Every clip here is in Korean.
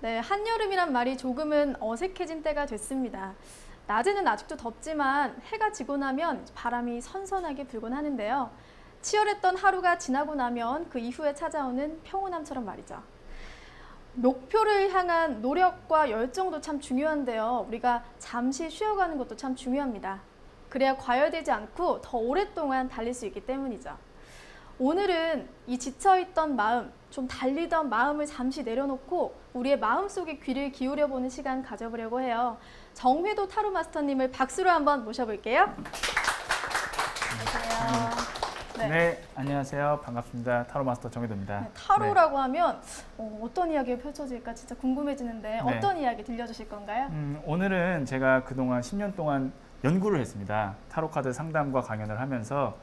네, 한여름이란 말이 조금은 어색해진 때가 됐습니다. 낮에는 아직도 덥지만 해가 지고 나면 바람이 선선하게 불곤 하는데요. 치열했던 하루가 지나고 나면 그 이후에 찾아오는 평온함처럼 말이죠. 목표를 향한 노력과 열정도 참 중요한데요. 우리가 잠시 쉬어가는 것도 참 중요합니다. 그래야 과열되지 않고 더 오랫동안 달릴 수 있기 때문이죠. 오늘은 이 지쳐있던 마음, 좀 달리던 마음을 잠시 내려놓고 우리의 마음속에 귀를 기울여보는 시간 가져보려고 해요. 정회도 타로 마스터님을 박수로 한번 모셔볼게요. 안녕하세요. 네, 안녕하세요. 반갑습니다. 타로 마스터 정혜도입니다. 네, 타로라고 하면 어떤 이야기가 펼쳐질까 진짜 궁금해지는데 어떤 이야기 들려주실 건가요? 오늘은 제가 그동안 10년 동안 연구를 했습니다. 타로 카드 상담과 강연을 하면서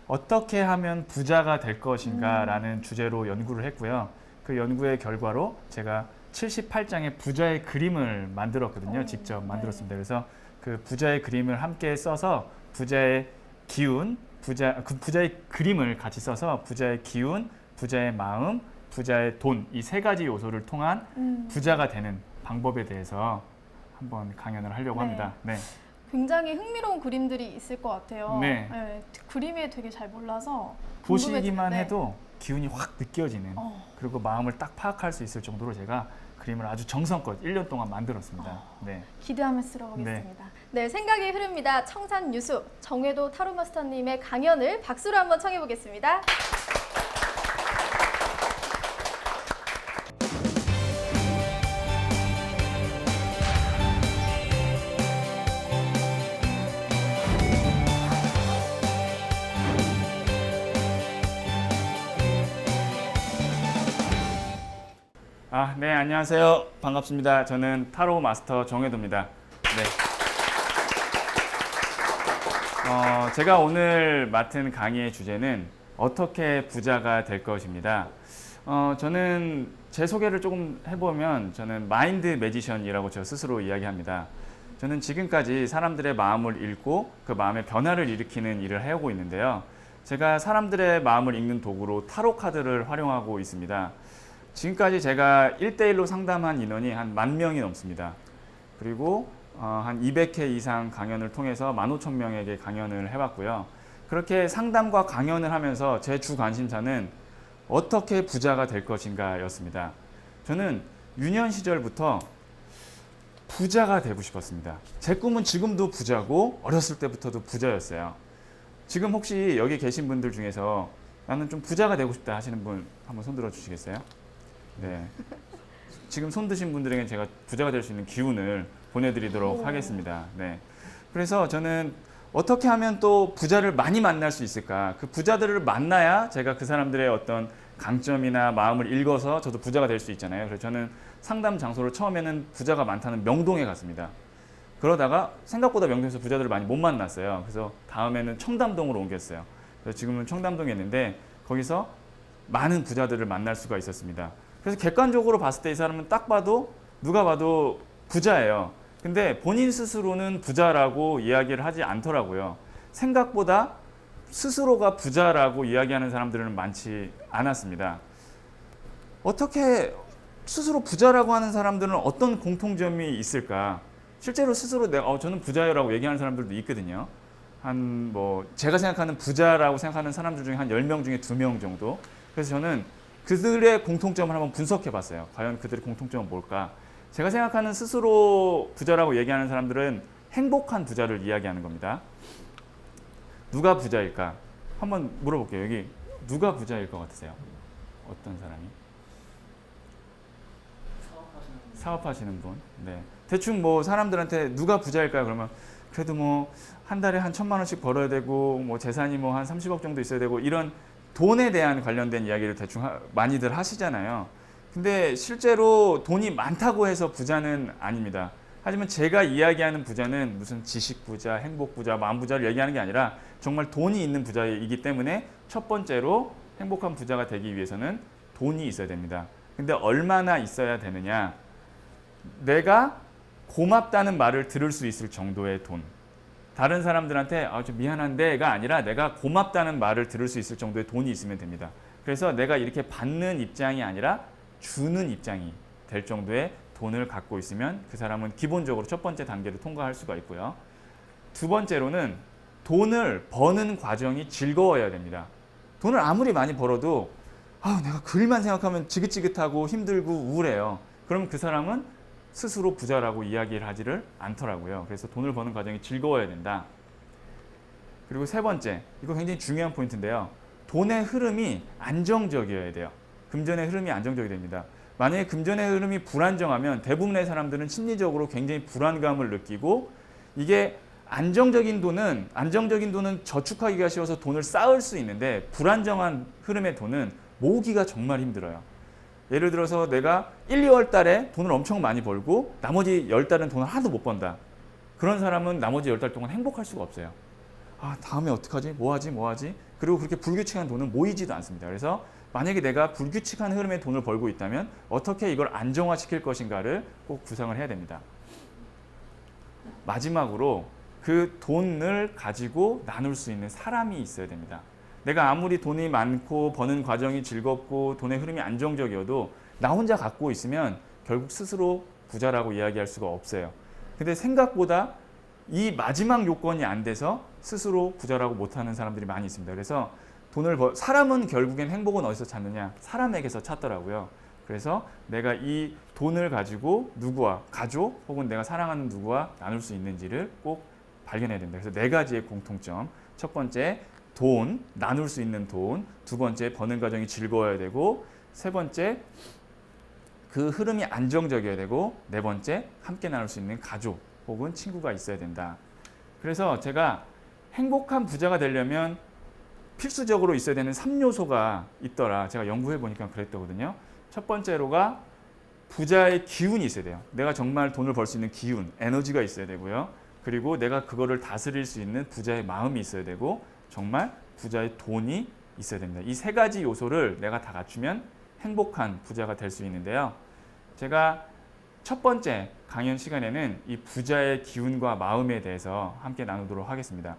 어떻게 하면 부자가 될 것인가라는 주제로 연구를 했고요. 그 연구의 결과로 제가 78장의 부자의 그림을 만들었거든요. 직접 만들었습니다. 그래서 그 부자의 그림을 함께 써서 부자의 기운, 부자의 그림을 같이 써서 부자의 기운, 부자의 마음, 부자의 돈, 이 세 가지 요소를 통한 부자가 되는 방법에 대해서 한번 강연을 하려고 합니다. 네. 굉장히 흥미로운 그림들이 있을 것 같아요. 네. 네, 그림에 되게 잘 몰라서 보시기만 해도 기운이 확 느껴지는 그리고 마음을 딱 파악할 수 있을 정도로 제가 그림을 아주 정성껏 1년 동안 만들었습니다. 네. 기대하면서 들어보겠습니다. 네, 생각의 흐릅니다. 청산유수 정회도 타로 마스터님의 강연을 박수로 한번 청해 보겠습니다. 네, 안녕하세요. 반갑습니다. 저는 타로 마스터 정혜도입니다. 네. 제가 오늘 맡은 강의의 주제는 어떻게 부자가 될 것입니다. 저는 제 소개를 조금 해보면 저는 마인드 매지션이라고 저 스스로 이야기합니다. 저는 지금까지 사람들의 마음을 읽고 그 마음의 변화를 일으키는 일을 해오고 있는데요. 제가 사람들의 마음을 읽는 도구로 타로 카드를 활용하고 있습니다. 지금까지 제가 1대1로 상담한 인원이 한 10,000명이 넘습니다. 그리고 한 200회 이상 강연을 통해서 15,000명에게 강연을 해봤고요. 그렇게 상담과 강연을 하면서 제 주 관심사는 어떻게 부자가 될 것인가 였습니다. 저는 유년 시절부터 부자가 되고 싶었습니다. 제 꿈은 지금도 부자고 어렸을 때부터도 부자였어요. 지금 혹시 여기 계신 분들 중에서 나는 좀 부자가 되고 싶다 하시는 분 한번 손 들어 주시겠어요? 네. 지금 손 드신 분들에게 제가 부자가 될 수 있는 기운을 보내드리도록 하겠습니다. 네. 그래서 저는 어떻게 하면 또 부자를 많이 만날 수 있을까? 그 부자들을 만나야 제가 그 사람들의 어떤 강점이나 마음을 읽어서 저도 부자가 될 수 있잖아요. 그래서 저는 상담 장소를 처음에는 부자가 많다는 명동에 갔습니다. 그러다가 생각보다 명동에서 부자들을 많이 못 만났어요. 그래서 다음에는 청담동으로 옮겼어요. 그래서 지금은 청담동에 있는데 거기서 많은 부자들을 만날 수가 있었습니다. 그래서 객관적으로 봤을 때 이 사람은 딱 봐도 누가 봐도 부자예요. 근데 본인 스스로는 부자라고 이야기를 하지 않더라고요. 생각보다 스스로가 부자라고 이야기하는 사람들은 많지 않았습니다. 어떻게 스스로 부자라고 하는 사람들은 어떤 공통점이 있을까? 실제로 스스로 내가 저는 부자요라고 얘기하는 사람들도 있거든요. 제가 생각하는 부자라고 생각하는 사람들 중에 한 10명 중에 2명 정도. 그래서 저는 그들의 공통점을 한번 분석해 봤어요. 과연 그들의 공통점은 뭘까? 제가 생각하는 스스로 부자라고 얘기하는 사람들은 행복한 부자를 이야기하는 겁니다. 누가 부자일까? 한번 물어볼게요. 여기 누가 부자일 것 같으세요? 어떤 사람이? 사업하시는 분. 네. 대충 사람들한테 누가 부자일까요? 그러면 그래도 한 달에 한 1,000만 원씩 벌어야 되고 재산이 한 30억 정도 있어야 되고 이런 돈에 대한 관련된 이야기를 대충 많이들 하시잖아요. 근데 실제로 돈이 많다고 해서 부자는 아닙니다. 하지만 제가 이야기하는 부자는 무슨 지식 부자, 행복 부자, 마음 부자를 얘기하는 게 아니라 정말 돈이 있는 부자이기 때문에 첫 번째로 행복한 부자가 되기 위해서는 돈이 있어야 됩니다. 근데 얼마나 있어야 되느냐? 내가 고맙다는 말을 들을 수 있을 정도의 돈. 다른 사람들한테 좀 미안한데가 아니라 내가 고맙다는 말을 들을 수 있을 정도의 돈이 있으면 됩니다. 그래서 내가 이렇게 받는 입장이 아니라 주는 입장이 될 정도의 돈을 갖고 있으면 그 사람은 기본적으로 첫 번째 단계를 통과할 수가 있고요. 두 번째로는 돈을 버는 과정이 즐거워야 됩니다. 돈을 아무리 많이 벌어도 내가 그 일만 생각하면 지긋지긋하고 힘들고 우울해요. 그럼 그 사람은 스스로 부자라고 이야기를 하지를 않더라고요. 그래서 돈을 버는 과정이 즐거워야 된다. 그리고 세 번째, 이거 굉장히 중요한 포인트인데요. 돈의 흐름이 안정적이어야 돼요. 금전의 흐름이 안정적이 됩니다. 만약에 금전의 흐름이 불안정하면 대부분의 사람들은 심리적으로 굉장히 불안감을 느끼고, 이게 안정적인 돈은 저축하기가 쉬워서 돈을 쌓을 수 있는데, 불안정한 흐름의 돈은 모으기가 정말 힘들어요. 예를 들어서 내가 1, 2월 달에 돈을 엄청 많이 벌고 나머지 10달은 돈을 하나도 못 번다. 그런 사람은 나머지 10달 동안 행복할 수가 없어요. 다음에 어떡하지? 뭐 하지? 그리고 그렇게 불규칙한 돈은 모이지도 않습니다. 그래서 만약에 내가 불규칙한 흐름의 돈을 벌고 있다면 어떻게 이걸 안정화시킬 것인가를 꼭 구상을 해야 됩니다. 마지막으로 그 돈을 가지고 나눌 수 있는 사람이 있어야 됩니다. 내가 아무리 돈이 많고 버는 과정이 즐겁고 돈의 흐름이 안정적이어도 나 혼자 갖고 있으면 결국 스스로 부자라고 이야기할 수가 없어요. 근데 생각보다 이 마지막 요건이 안 돼서 스스로 부자라고 못하는 사람들이 많이 있습니다. 그래서 사람은 결국엔 행복은 어디서 찾느냐? 사람에게서 찾더라고요. 그래서 내가 이 돈을 가지고 누구와, 가족 혹은 내가 사랑하는 누구와 나눌 수 있는지를 꼭 발견해야 된다. 그래서 네 가지의 공통점. 첫 번째, 돈, 나눌 수 있는 돈. 두 번째, 버는 과정이 즐거워야 되고, 세 번째, 그 흐름이 안정적이어야 되고, 네 번째, 함께 나눌 수 있는 가족 혹은 친구가 있어야 된다. 그래서 제가 행복한 부자가 되려면 필수적으로 있어야 되는 3요소가 있더라. 제가 연구해 보니까 그랬거든요. 첫 번째로가 부자의 기운이 있어야 돼요. 내가 정말 돈을 벌 수 있는 기운, 에너지가 있어야 되고요. 그리고 내가 그거를 다스릴 수 있는 부자의 마음이 있어야 되고, 정말 부자의 돈이 있어야 됩니다. 이 세 가지 요소를 내가 다 갖추면 행복한 부자가 될 수 있는데요. 제가 첫 번째 강연 시간에는 이 부자의 기운과 마음에 대해서 함께 나누도록 하겠습니다.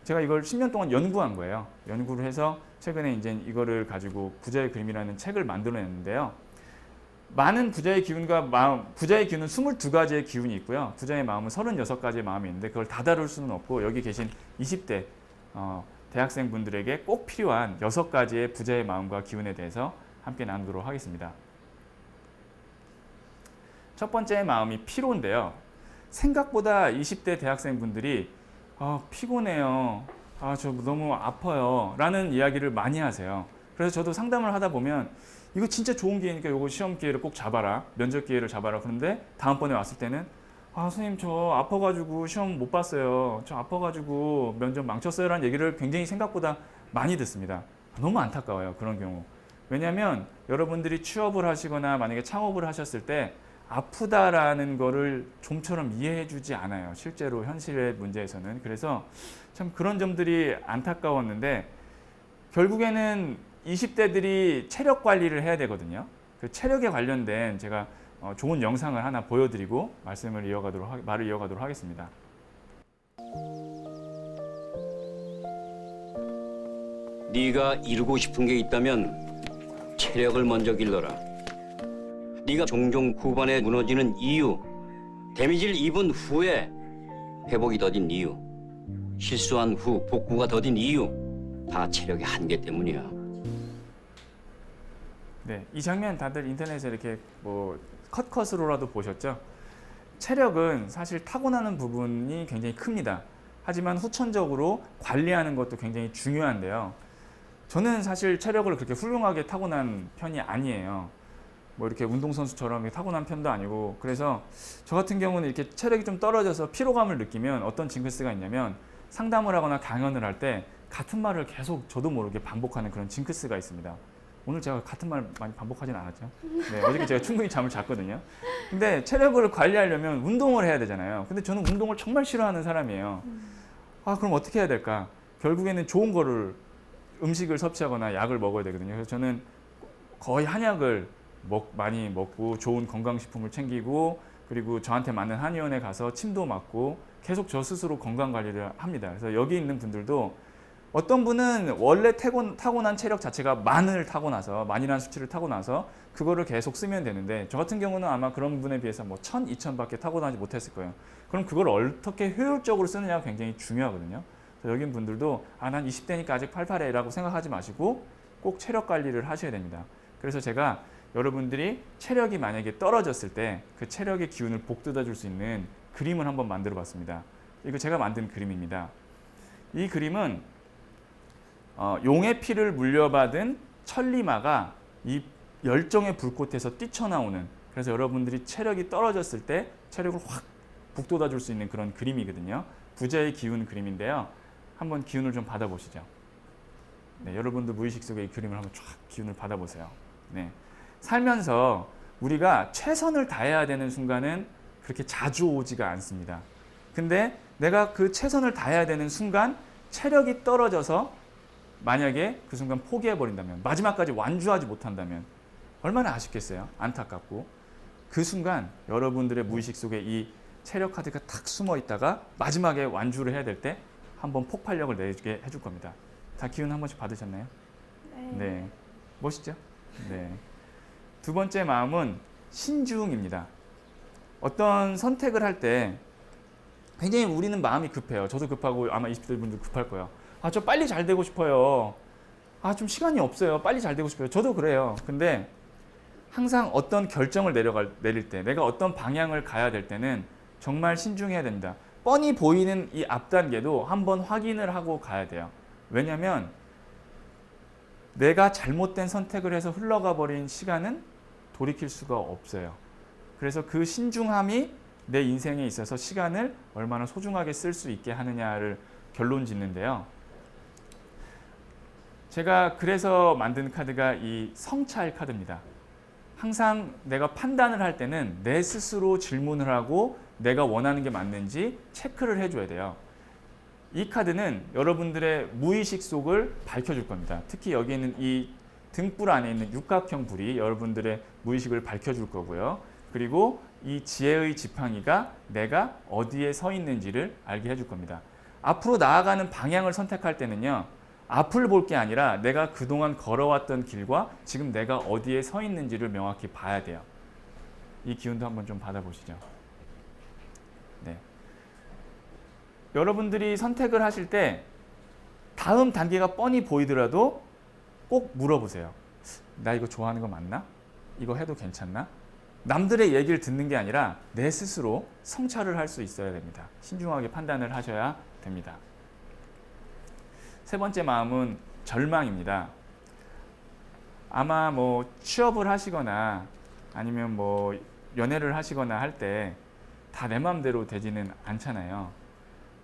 제가 이걸 10년 동안 연구한 거예요. 연구를 해서 최근에 이제 이거를 가지고 부자의 그림이라는 책을 만들어냈는데요. 많은 부자의 기운과 마음, 부자의 기운은 22가지의 기운이 있고요. 부자의 마음은 36가지의 마음이 있는데 그걸 다 다룰 수는 없고, 여기 계신 20대 대학생분들에게 꼭 필요한 6가지의 부자의 마음과 기운에 대해서 함께 나누도록 하겠습니다. 첫 번째 마음이 피로인데요. 생각보다 20대 대학생분들이 피곤해요. 저 너무 아파요. 라는 이야기를 많이 하세요. 그래서 저도 상담을 하다 보면 이거 진짜 좋은 기회니까 이거 시험 기회를 꼭 잡아라. 면접 기회를 잡아라. 그런데 다음번에 왔을 때는 선생님 저 아파가지고 시험 못 봤어요. 저 아파가지고 면접 망쳤어요. 라는 얘기를 굉장히 생각보다 많이 듣습니다. 너무 안타까워요. 그런 경우. 왜냐하면 여러분들이 취업을 하시거나 만약에 창업을 하셨을 때 아프다라는 거를 좀처럼 이해해 주지 않아요. 실제로 현실의 문제에서는. 그래서 참 그런 점들이 안타까웠는데, 결국에는 20대들이 체력 관리를 해야 되거든요. 그 체력에 관련된 제가 좋은 영상을 하나 보여드리고 말을 이어가도록 하겠습니다. 네가 이루고 싶은 게 있다면 체력을 먼저 길러라. 네가 종종 후반에 무너지는 이유, 데미지를 입은 후에 회복이 더딘 이유, 실수한 후 복구가 더딘 이유, 다 체력의 한계 때문이야. 네, 이 장면 다들 인터넷에 이렇게 컷컷으로라도 보셨죠? 체력은 사실 타고나는 부분이 굉장히 큽니다. 하지만 후천적으로 관리하는 것도 굉장히 중요한데요. 저는 사실 체력을 그렇게 훌륭하게 타고난 편이 아니에요. 이렇게 운동선수처럼 타고난 편도 아니고, 그래서 저 같은 경우는 이렇게 체력이 좀 떨어져서 피로감을 느끼면 어떤 징크스가 있냐면, 상담을 하거나 강연을 할 때 같은 말을 계속 저도 모르게 반복하는 그런 징크스가 있습니다. 오늘 제가 같은 말 많이 반복하진 않았죠. 네, 어저께 제가 충분히 잠을 잤거든요. 근데 체력을 관리하려면 운동을 해야 되잖아요. 근데 저는 운동을 정말 싫어하는 사람이에요. 그럼 어떻게 해야 될까? 결국에는 좋은 거를, 음식을 섭취하거나 약을 먹어야 되거든요. 그래서 저는 거의 한약을 많이 먹고 좋은 건강식품을 챙기고, 그리고 저한테 맞는 한의원에 가서 침도 맞고 계속 저 스스로 건강관리를 합니다. 그래서 여기 있는 분들도 어떤 분은 원래 타고난 체력 자체가 만이라는 수치를 타고나서 그거를 계속 쓰면 되는데 저 같은 경우는 아마 그런 분에 비해서 뭐 1000, 2000밖에 타고나지 못했을 거예요. 그럼 그걸 어떻게 효율적으로 쓰느냐가 굉장히 중요하거든요. 그래서 여기 분들도 난 20대니까 아직 팔팔해라고 생각하지 마시고 꼭 체력 관리를 하셔야 됩니다. 그래서 제가 여러분들이 체력이 만약에 떨어졌을 때 그 체력의 기운을 복돋아 줄 수 있는 그림을 한번 만들어 봤습니다. 이거 제가 만든 그림입니다. 이 그림은 용의 피를 물려받은 천리마가 이 열정의 불꽃에서 뛰쳐나오는, 그래서 여러분들이 체력이 떨어졌을 때 체력을 확 북돋아 줄 수 있는 그런 그림이거든요. 부자의 기운 그림인데요. 한번 기운을 좀 받아보시죠. 네, 여러분도 무의식 속에 이 그림을 한번 쫙 기운을 받아보세요. 네. 살면서 우리가 최선을 다해야 되는 순간은 그렇게 자주 오지가 않습니다. 근데 내가 그 최선을 다해야 되는 순간 체력이 떨어져서 만약에 그 순간 포기해버린다면, 마지막까지 완주하지 못한다면 얼마나 아쉽겠어요? 안타깝고. 그 순간 여러분들의 무의식 속에 이 체력 카드가 탁 숨어 있다가 마지막에 완주를 해야 될 때 한번 폭발력을 내게 해줄 겁니다. 다 기운 한 번씩 받으셨나요? 네. 멋있죠? 네. 두 번째 마음은 신중입니다. 어떤 선택을 할 때 굉장히 우리는 마음이 급해요. 저도 급하고 아마 20대 분들 급할 거예요. 저 빨리 잘 되고 싶어요. 좀 시간이 없어요. 빨리 잘 되고 싶어요. 저도 그래요. 근데 항상 어떤 결정을 내릴 때, 내가 어떤 방향을 가야 될 때는 정말 신중해야 됩니다. 뻔히 보이는 이 앞 단계도 한번 확인을 하고 가야 돼요. 왜냐하면 내가 잘못된 선택을 해서 흘러가 버린 시간은 돌이킬 수가 없어요. 그래서 그 신중함이 내 인생에 있어서 시간을 얼마나 소중하게 쓸 수 있게 하느냐를 결론 짓는데요. 제가 그래서 만든 카드가 이 성찰 카드입니다. 항상 내가 판단을 할 때는 내 스스로 질문을 하고 내가 원하는 게 맞는지 체크를 해줘야 돼요. 이 카드는 여러분들의 무의식 속을 밝혀줄 겁니다. 특히 여기 있는 이 등불 안에 있는 육각형 불이 여러분들의 무의식을 밝혀줄 거고요. 그리고 이 지혜의 지팡이가 내가 어디에 서 있는지를 알게 해줄 겁니다. 앞으로 나아가는 방향을 선택할 때는요, 앞을 볼 게 아니라 내가 그동안 걸어왔던 길과 지금 내가 어디에 서 있는지를 명확히 봐야 돼요. 이 기운도 한번 좀 받아보시죠. 네. 여러분들이 선택을 하실 때 다음 단계가 뻔히 보이더라도 꼭 물어보세요. 나 이거 좋아하는 거 맞나? 이거 해도 괜찮나? 남들의 얘기를 듣는 게 아니라 내 스스로 성찰을 할 수 있어야 됩니다. 신중하게 판단을 하셔야 됩니다. 세 번째 마음은 절망입니다. 아마 뭐 취업을 하시거나 아니면 뭐 연애를 하시거나 할 때 다 내 마음대로 되지는 않잖아요.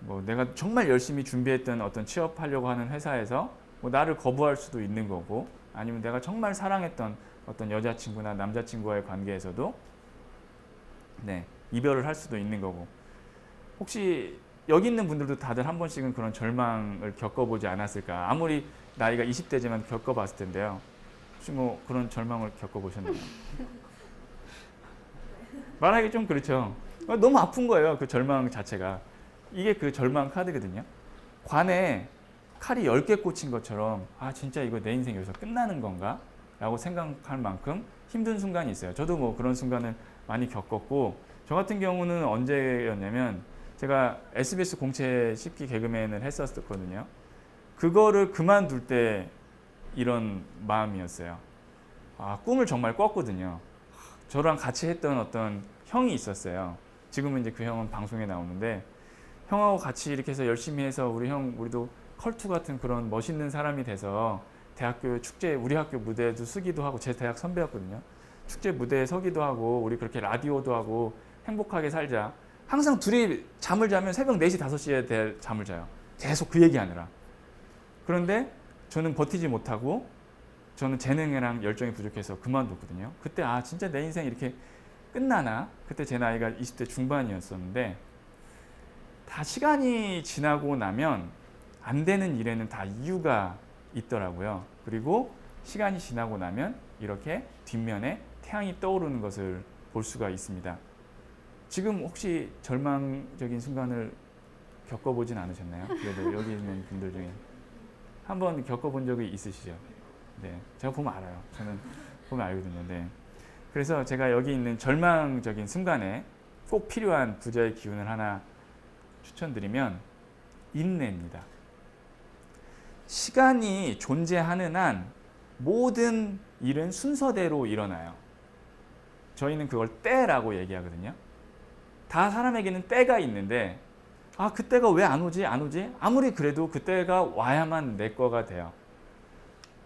뭐 내가 정말 열심히 준비했던 어떤 취업하려고 하는 회사에서 뭐 나를 거부할 수도 있는 거고, 아니면 내가 정말 사랑했던 어떤 여자친구나 남자친구와의 관계에서도 이별을 할 수도 있는 거고. 혹시 여기 있는 분들도 다들 한 번씩은 그런 절망을 겪어보지 않았을까? 아무리 나이가 20대지만 겪어봤을 텐데요. 혹시 뭐 그런 절망을 겪어보셨나요? 말하기 좀 그렇죠. 너무 아픈 거예요. 그 절망 자체가. 이게 그 절망 카드거든요. 관에 칼이 10개 꽂힌 것처럼 진짜 이거 내 인생 여기서 끝나는 건가? 라고 생각할 만큼 힘든 순간이 있어요. 저도 뭐 그런 순간을 많이 겪었고, 저 같은 경우는 언제였냐면 제가 SBS 공채 10기 개그맨을 했었거든요. 그거를 그만둘 때 이런 마음이었어요. 꿈을 정말 꿨거든요. 저랑 같이 했던 어떤 형이 있었어요. 지금은 이제 그 형은 방송에 나오는데, 형하고 같이 이렇게 해서 열심히 해서 우리도 컬투 같은 그런 멋있는 사람이 돼서 대학교 축제, 우리 학교 무대에도 서기도 하고, 제 대학 선배였거든요. 축제 무대에 서기도 하고, 우리 그렇게 라디오도 하고 행복하게 살자. 항상 둘이 잠을 자면 새벽 4시, 5시에 잠을 자요. 계속 그 얘기하느라. 그런데 저는 버티지 못하고, 저는 재능이랑 열정이 부족해서 그만뒀거든요. 그때 진짜 내 인생 이렇게 끝나나? 그때 제 나이가 20대 중반이었었는데, 다 시간이 지나고 나면 안 되는 일에는 다 이유가 있더라고요. 그리고 시간이 지나고 나면 이렇게 뒷면에 태양이 떠오르는 것을 볼 수가 있습니다. 지금 혹시 절망적인 순간을 겪어보진 않으셨나요? 그래도 여기 있는 분들 중에. 한번 겪어본 적이 있으시죠? 네, 제가 보면 알아요. 저는 보면 알거든요. 네. 그래서 제가 여기 있는 절망적인 순간에 꼭 필요한 부자의 기운을 하나 추천드리면 인내입니다. 시간이 존재하는 한 모든 일은 순서대로 일어나요. 저희는 그걸 때라고 얘기하거든요. 다 사람에게는 때가 있는데 아, 그때가 왜 안 오지? 안 오지? 아무리 그래도 그때가 와야만 내 거가 돼요.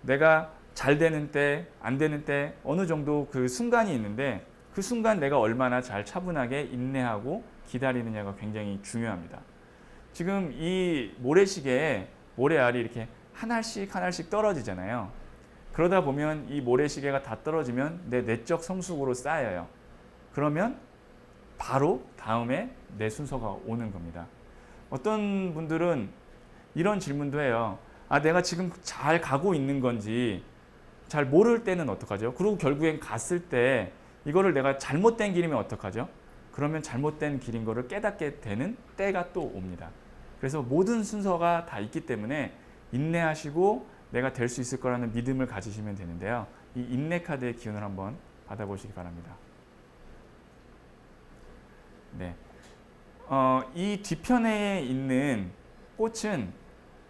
내가 잘 되는 때, 안 되는 때 어느 정도 그 순간이 있는데 그 순간 내가 얼마나 잘 차분하게 인내하고 기다리느냐가 굉장히 중요합니다. 지금 이 모래시계에 모래알이 이렇게 하나씩 하나씩 떨어지잖아요. 그러다 보면 이 모래시계가 다 떨어지면 내 내적 성숙으로 쌓여요. 그러면 바로 다음에 내 순서가 오는 겁니다. 어떤 분들은 이런 질문도 해요. 아, 내가 지금 잘 가고 있는 건지 잘 모를 때는 어떡하죠? 그리고 결국엔 갔을 때 이거를 내가 잘못된 길이면 어떡하죠? 그러면 잘못된 길인 거를 깨닫게 되는 때가 또 옵니다. 그래서 모든 순서가 다 있기 때문에 인내하시고 내가 될 수 있을 거라는 믿음을 가지시면 되는데요. 이 인내 카드의 기운을 한번 받아보시기 바랍니다. 네, 이 뒤편에 있는 꽃은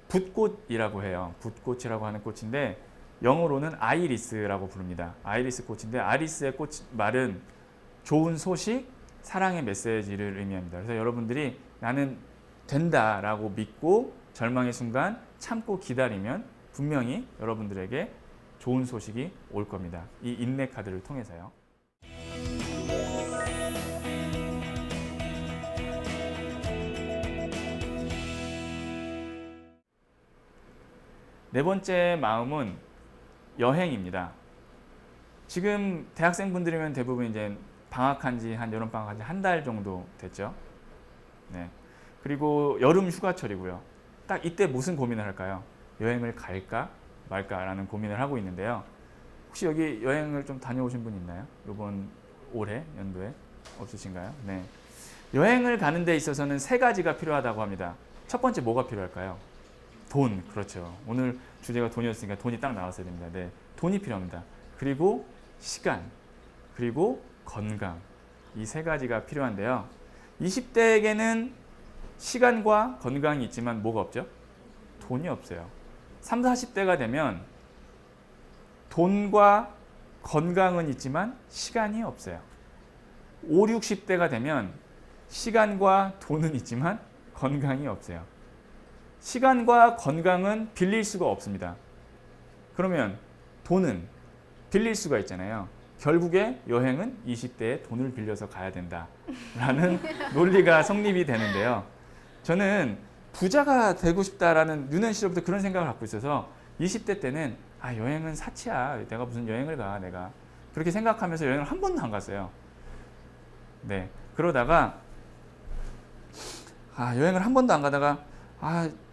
붓꽃이라고 해요. 붓꽃이라고 하는 꽃인데 영어로는 아이리스라고 부릅니다. 아이리스 꽃인데 아이리스의 꽃 말은 좋은 소식, 사랑의 메시지를 의미합니다. 그래서 여러분들이 나는 된다라고 믿고 절망의 순간 참고 기다리면 분명히 여러분들에게 좋은 소식이 올 겁니다. 이 인내 카드를 통해서요. 네 번째 마음은 여행입니다. 지금 대학생분들이면 대부분 이제 방학한 지 여름 방학한 지 한 달 정도 됐죠. 네. 그리고 여름 휴가철이고요. 딱 이때 무슨 고민을 할까요? 여행을 갈까 말까라는 고민을 하고 있는데요. 혹시 여기 여행을 좀 다녀오신 분 있나요? 이번 올해 연도에 없으신가요? 네. 여행을 가는 데 있어서는 세 가지가 필요하다고 합니다. 첫 번째 뭐가 필요할까요? 돈, 그렇죠. 오늘 주제가 돈이었으니까 돈이 딱 나왔어야 됩니다. 네, 돈이 필요합니다. 그리고 시간, 그리고 건강. 이 세 가지가 필요한데요. 20대에게는 시간과 건강이 있지만 뭐가 없죠? 돈이 없어요. 30, 40대가 되면 돈과 건강은 있지만 시간이 없어요. 5, 60대가 되면 시간과 돈은 있지만 건강이 없어요. 시간과 건강은 빌릴 수가 없습니다. 그러면 돈은 빌릴 수가 있잖아요. 결국에 여행은 20대에 돈을 빌려서 가야 된다라는 논리가 성립이 되는데요. 저는 부자가 되고 싶다라는 유년 시절부터 그런 생각을 갖고 있어서 20대 때는 아, 여행은 사치야. 내가 무슨 여행을 가, 내가. 그렇게 생각하면서 여행을 한 번도 안 갔어요. 네. 그러다가 여행을 한 번도 안 가다가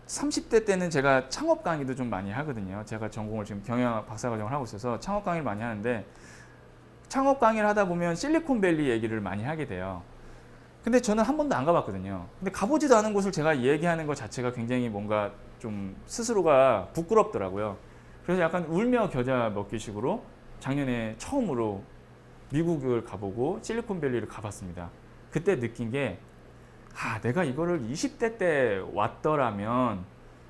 30대 때는 제가 창업 강의도 좀 많이 하거든요. 제가 전공을 지금 경영학 박사과정을 하고 있어서 창업 강의를 많이 하는데 창업 강의를 하다 보면 실리콘밸리 얘기를 많이 하게 돼요. 근데 저는 한 번도 안 가봤거든요. 근데 가보지도 않은 곳을 제가 얘기하는 것 자체가 굉장히 뭔가 좀 스스로가 부끄럽더라고요. 그래서 약간 울며 겨자 먹기식으로 작년에 처음으로 미국을 가보고 실리콘밸리를 가봤습니다. 그때 느낀 게 내가 이거를 20대 때 왔더라면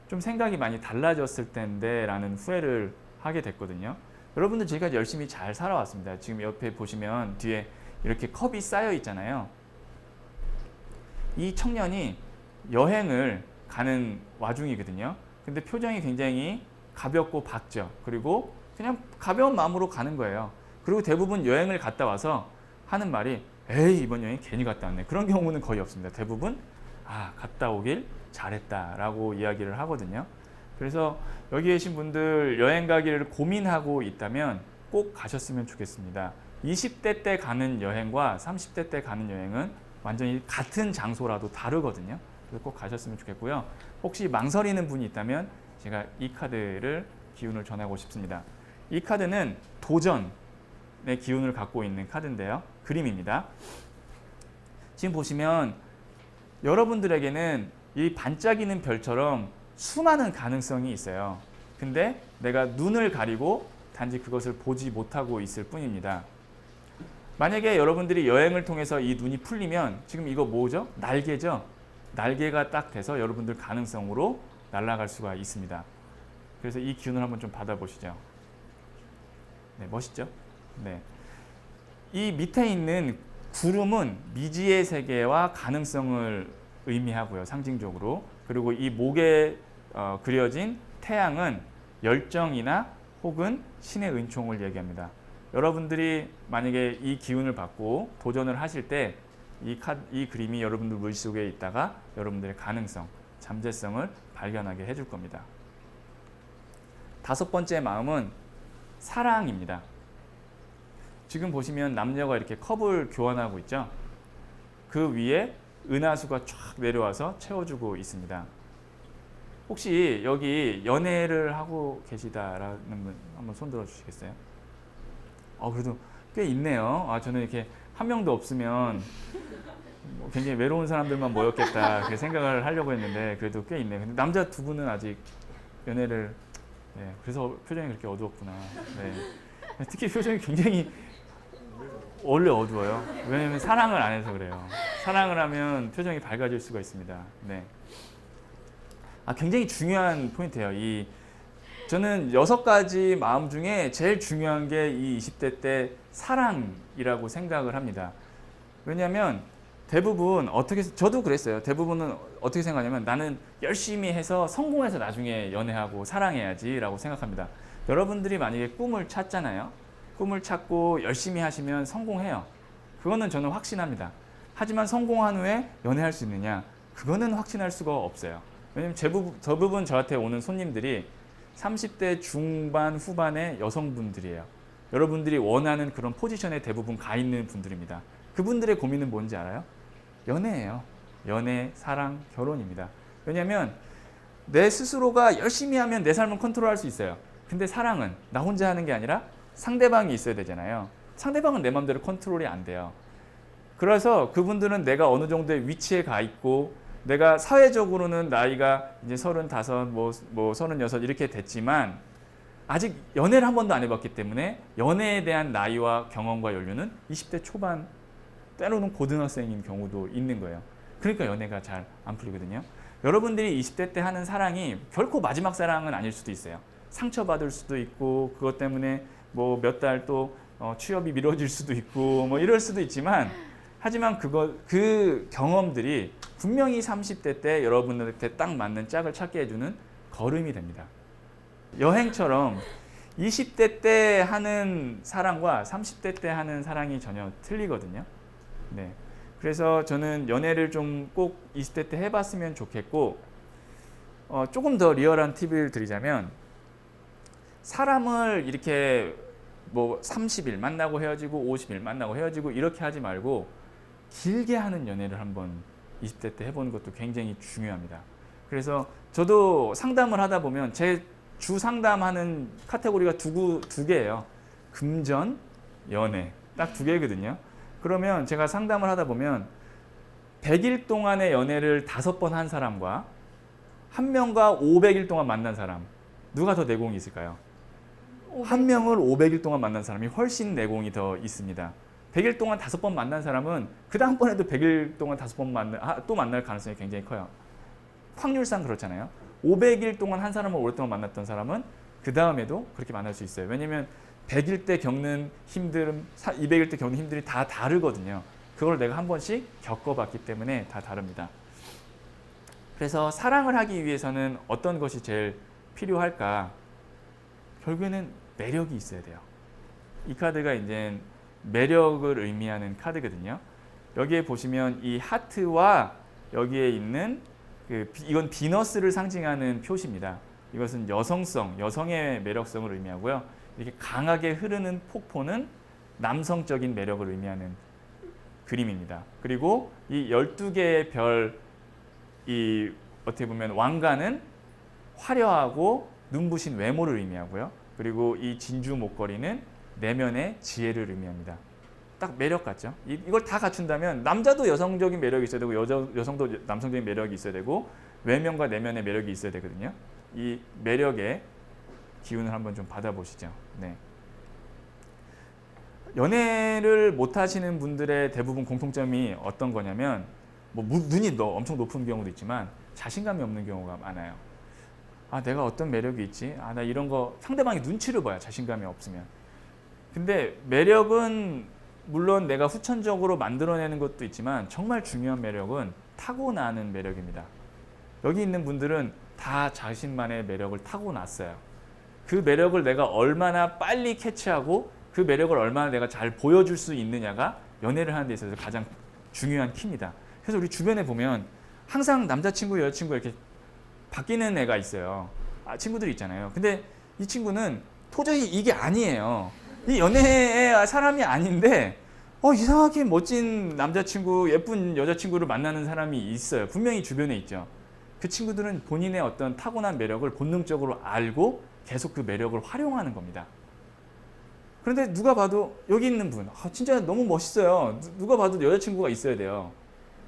좀 생각이 많이 달라졌을 텐데 라는 후회를 하게 됐거든요. 여러분들 지금까지 열심히 잘 살아왔습니다. 지금 옆에 보시면 뒤에 이렇게 컵이 쌓여 있잖아요. 이 청년이 여행을 가는 와중이거든요. 근데 표정이 굉장히 가볍고 밝죠. 그리고 그냥 가벼운 마음으로 가는 거예요. 그리고 대부분 여행을 갔다 와서 하는 말이 에이, 이번 여행 괜히 갔다 왔네. 그런 경우는 거의 없습니다. 대부분 갔다 오길 잘했다라고 이야기를 하거든요. 그래서 여기 계신 분들 여행 가기를 고민하고 있다면 꼭 가셨으면 좋겠습니다. 20대 때 가는 여행과 30대 때 가는 여행은 완전히 같은 장소라도 다르거든요. 그래서 꼭 가셨으면 좋겠고요. 혹시 망설이는 분이 있다면 제가 이 카드를 기운을 전하고 싶습니다. 이 카드는 도전의 기운을 갖고 있는 카드인데요. 그림입니다. 지금 보시면 여러분들에게는 이 반짝이는 별처럼 수많은 가능성이 있어요. 근데 내가 눈을 가리고 단지 그것을 보지 못하고 있을 뿐입니다. 만약에 여러분들이 여행을 통해서 이 눈이 풀리면 지금 이거 뭐죠? 날개죠? 날개가 딱 돼서 여러분들 가능성으로 날아갈 수가 있습니다. 그래서 이 기운을 한번 좀 받아보시죠. 네, 멋있죠? 네. 이 밑에 있는 구름은 미지의 세계와 가능성을 의미하고요, 상징적으로. 그리고 이 목에 그려진 태양은 열정이나 혹은 신의 은총을 얘기합니다. 여러분들이 만약에 이 기운을 받고 도전을 하실 때 이 그림이 여러분들 머릿속에 있다가 여러분들의 가능성, 잠재성을 발견하게 해줄 겁니다. 다섯 번째 마음은 사랑입니다. 지금 보시면 남녀가 이렇게 컵을 교환하고 있죠. 그 위에 은하수가 쫙 내려와서 채워주고 있습니다. 혹시 여기 연애를 하고 계시다라는 분 한번 손 들어 주시겠어요? 그래도 꽤 있네요. 저는 이렇게 한 명도 없으면 굉장히 외로운 사람들만 모였겠다 그렇게 생각을 하려고 했는데 그래도 꽤 있네요. 근데 남자 두 분은 아직 연애를 그래서 표정이 그렇게 어두웠구나. 네. 특히 표정이 굉장히 원래 어두워요. 왜냐하면 사랑을 안 해서 그래요. 사랑을 하면 표정이 밝아질 수가 있습니다. 네. 굉장히 중요한 포인트예요. 저는 6가지 마음 중에 제일 중요한 게 이 20대 때 사랑이라고 생각을 합니다. 왜냐하면 대부분 저도 그랬어요. 대부분은 어떻게 생각하냐면 나는 열심히 해서 성공해서 나중에 연애하고 사랑해야지라고 생각합니다. 여러분들이 만약에 꿈을 찾잖아요. 꿈을 찾고 열심히 하시면 성공해요. 그거는 저는 확신합니다. 하지만 성공한 후에 연애할 수 있느냐? 그거는 확신할 수가 없어요. 왜냐면 대부분 저한테 오는 손님들이 30대 중반 후반의 여성분들이에요. 여러분들이 원하는 그런 포지션에 대부분 가 있는 분들입니다. 그분들의 고민은 뭔지 알아요? 연애예요. 연애, 사랑, 결혼입니다. 왜냐하면 내 스스로가 열심히 하면 내 삶을 컨트롤할 수 있어요. 근데 사랑은 나 혼자 하는 게 아니라 상대방이 있어야 되잖아요. 상대방은 내 마음대로 컨트롤이 안 돼요. 그래서 그분들은 내가 어느 정도의 위치에 가 있고 내가 사회적으로는 나이가 이제 35, 36 이렇게 됐지만 아직 연애를 한 번도 안 해봤기 때문에 연애에 대한 나이와 경험과 연륜은 20대 초반, 때로는 고등학생인 경우도 있는 거예요. 그러니까 연애가 잘 안 풀리거든요. 여러분들이 20대 때 하는 사랑이 결코 마지막 사랑은 아닐 수도 있어요. 상처받을 수도 있고 그것 때문에 몇 달 또 취업이 미뤄질 수도 있고 이럴 수도 있지만 하지만 그 경험들이 분명히 30대 때 여러분한테 딱 맞는 짝을 찾게 해주는 걸음이 됩니다. 여행처럼 20대 때 하는 사랑과 30대 때 하는 사랑이 전혀 틀리거든요. 네. 그래서 저는 연애를 좀 꼭 20대 때 해봤으면 좋겠고 조금 더 리얼한 팁을 드리자면 사람을 이렇게 30일 만나고 헤어지고 50일 만나고 헤어지고 이렇게 하지 말고 길게 하는 연애를 한번 20대 때 해보는 것도 굉장히 중요합니다. 그래서 저도 상담을 하다 보면 제 주 상담하는 카테고리가 두 개예요. 금전, 연애 딱 2개거든요. 그러면 제가 상담을 하다 보면 100일 동안의 연애를 5번 한 사람과 한 명과 500일 동안 만난 사람 누가 더 내공이 있을까요? 한 명을 500일 동안 만난 사람이 훨씬 내공이 더 있습니다. 100일 동안 5번 만난 사람은 그 다음번에도 100일 동안 5번 또 만날 가능성이 굉장히 커요. 확률상 그렇잖아요. 500일 동안 한 사람을 오랫동안 만났던 사람은 그 다음에도 그렇게 만날 수 있어요. 왜냐하면 100일 때 겪는 힘듦, 200일 때 겪는 힘들이 다 다르거든요. 그걸 내가 한 번씩 겪어봤기 때문에 다 다릅니다. 그래서 사랑을 하기 위해서는 어떤 것이 제일 필요할까? 결국에는 매력이 있어야 돼요. 이 카드가 이제 매력을 의미하는 카드거든요. 여기에 보시면 이 하트와 여기에 있는 이건 비너스를 상징하는 표시입니다. 이것은 여성성, 여성의 매력성을 의미하고요. 이렇게 강하게 흐르는 폭포는 남성적인 매력을 의미하는 그림입니다. 그리고 이 12개의 별, 어떻게 보면 왕관은 화려하고 눈부신 외모를 의미하고요. 그리고 이 진주 목걸이는 내면의 지혜를 의미합니다. 딱 매력 같죠? 이걸 다 갖춘다면 남자도 여성적인 매력이 있어야 되고 여성도 남성적인 매력이 있어야 되고 외면과 내면의 매력이 있어야 되거든요. 이 매력의 기운을 한번 좀 받아보시죠. 네. 연애를 못 하시는 분들의 대부분 공통점이 어떤 거냐면 뭐 눈이 엄청 높은 경우도 있지만 자신감이 없는 경우가 많아요. 아, 내가 어떤 매력이 있지? 아, 나 이런 거 상대방이 눈치를 봐요. 자신감이 없으면. 근데 매력은 물론 내가 후천적으로 만들어내는 것도 있지만 정말 중요한 매력은 타고나는 매력입니다. 여기 있는 분들은 다 자신만의 매력을 타고났어요. 그 매력을 내가 얼마나 빨리 캐치하고 그 매력을 얼마나 내가 잘 보여줄 수 있느냐가 연애를 하는 데 있어서 가장 중요한 키입니다. 그래서 우리 주변에 보면 항상 남자친구, 여자친구 이렇게 바뀌는 애가 있어요. 친구들이 있잖아요. 근데 이 친구는 도저히 이게 아니에요. 이 연애의 사람이 아닌데 이상하게 멋진 남자친구, 예쁜 여자친구를 만나는 사람이 있어요. 분명히 주변에 있죠. 그 친구들은 본인의 어떤 타고난 매력을 본능적으로 알고 계속 그 매력을 활용하는 겁니다. 그런데 누가 봐도 여기 있는 분, 진짜 너무 멋있어요. 누가 봐도 여자친구가 있어야 돼요.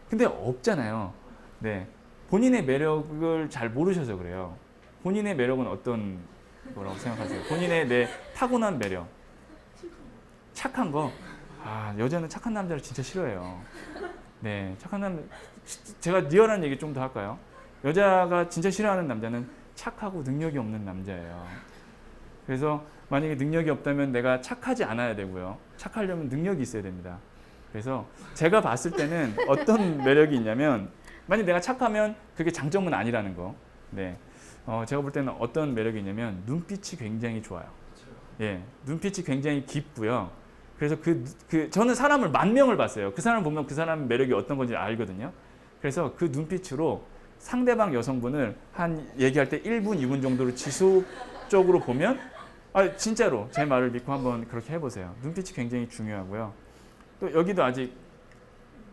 근데 없잖아요. 네, 본인의 매력을 잘 모르셔서 그래요. 본인의 매력은 어떤 거라고 생각하세요? 본인의 내 타고난 매력. 착한 거. 여자는 착한 남자를 진짜 싫어해요. 네, 착한 남자. 제가 리얼한 얘기 좀 더 할까요? 여자가 진짜 싫어하는 남자는 착하고 능력이 없는 남자예요. 그래서 만약에 능력이 없다면 내가 착하지 않아야 되고요. 착하려면 능력이 있어야 됩니다. 그래서 제가 봤을 때는 어떤 매력이 있냐면 만약 내가 착하면 그게 장점은 아니라는 거. 네, 제가 볼 때는 어떤 매력이 있냐면 눈빛이 굉장히 좋아요. 예, 눈빛이 굉장히 깊고요. 그래서 저는 사람을 10,000명을 봤어요. 그 사람을 보면 그 사람 매력이 어떤 건지 알거든요. 그래서 그 눈빛으로 상대방 여성분을 한 얘기할 때 1분, 2분 정도로 지속적으로 보면 진짜로 제 말을 믿고 한번 그렇게 해보세요. 눈빛이 굉장히 중요하고요. 또 여기도 아직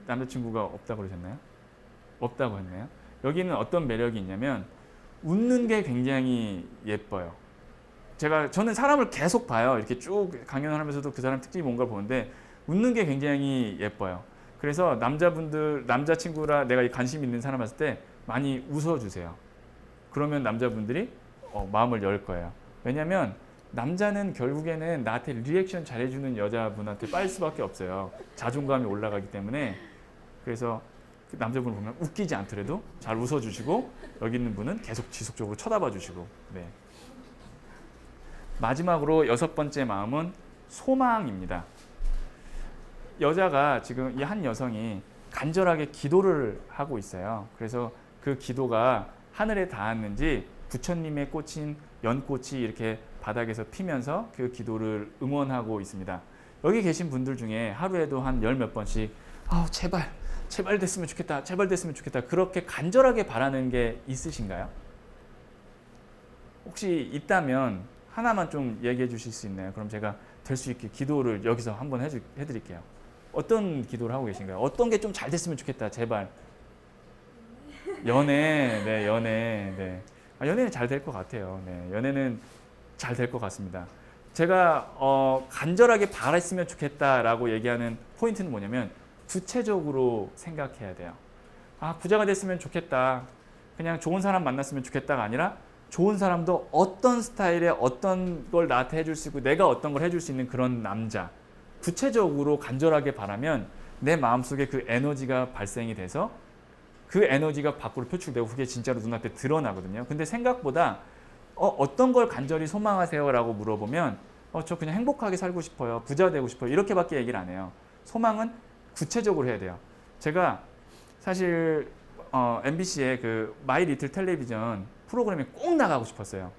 남자친구가 없다고 그러셨나요? 없다고 했나요? 여기는 어떤 매력이 있냐면 웃는 게 굉장히 예뻐요. 저는 사람을 계속 봐요. 이렇게 쭉 강연을 하면서도 그 사람 특징이 뭔가 보는데 웃는 게 굉장히 예뻐요. 그래서 남자친구라 내가 관심 있는 사람 봤을 때 많이 웃어주세요. 그러면 남자분들이 마음을 열 거예요. 왜냐하면 남자는 결국에는 나한테 리액션 잘해주는 여자분한테 빠질 수밖에 없어요. 자존감이 올라가기 때문에. 그래서 그 남자분을 보면 웃기지 않더라도 잘 웃어주시고 여기 있는 분은 계속 지속적으로 쳐다봐 주시고. 네. 마지막으로 6번째 마음은 소망입니다. 여자가 지금 이 한 여성이 간절하게 기도를 하고 있어요. 그래서 그 기도가 하늘에 닿았는지 부처님의 꽃인 연꽃이 이렇게 바닥에서 피면서 그 기도를 응원하고 있습니다. 여기 계신 분들 중에 하루에도 한 10몇 번씩 제발 됐으면 좋겠다, 제발 됐으면 좋겠다 그렇게 간절하게 바라는 게 있으신가요? 혹시 있다면 하나만 좀 얘기해 주실 수 있나요? 그럼 제가 될 수 있게 기도를 여기서 한번 해드릴게요. 어떤 기도를 하고 계신가요? 어떤 게 좀 잘 됐으면 좋겠다, 제발. 연애, 네, 연애, 네. 연애는 잘 될 것 같아요. 네, 연애는 잘 될 것 같습니다. 제가 간절하게 바랬으면 좋겠다라고 얘기하는 포인트는 뭐냐면 구체적으로 생각해야 돼요. 부자가 됐으면 좋겠다. 그냥 좋은 사람 만났으면 좋겠다가 아니라 좋은 사람도 어떤 스타일의 어떤 걸 나한테 해줄 수 있고 내가 어떤 걸 해줄 수 있는 그런 남자. 구체적으로 간절하게 바라면 내 마음속에 그 에너지가 발생이 돼서 그 에너지가 밖으로 표출되고 그게 진짜로 눈앞에 드러나거든요. 근데 생각보다 어떤 걸 간절히 소망하세요? 라고 물어보면 저 그냥 행복하게 살고 싶어요. 부자 되고 싶어요. 이렇게밖에 얘기를 안 해요. 소망은 구체적으로 해야 돼요. 제가 사실 MBC의 그 마이 리틀 텔레비전 프로그램에 꼭 나가고 싶었어요.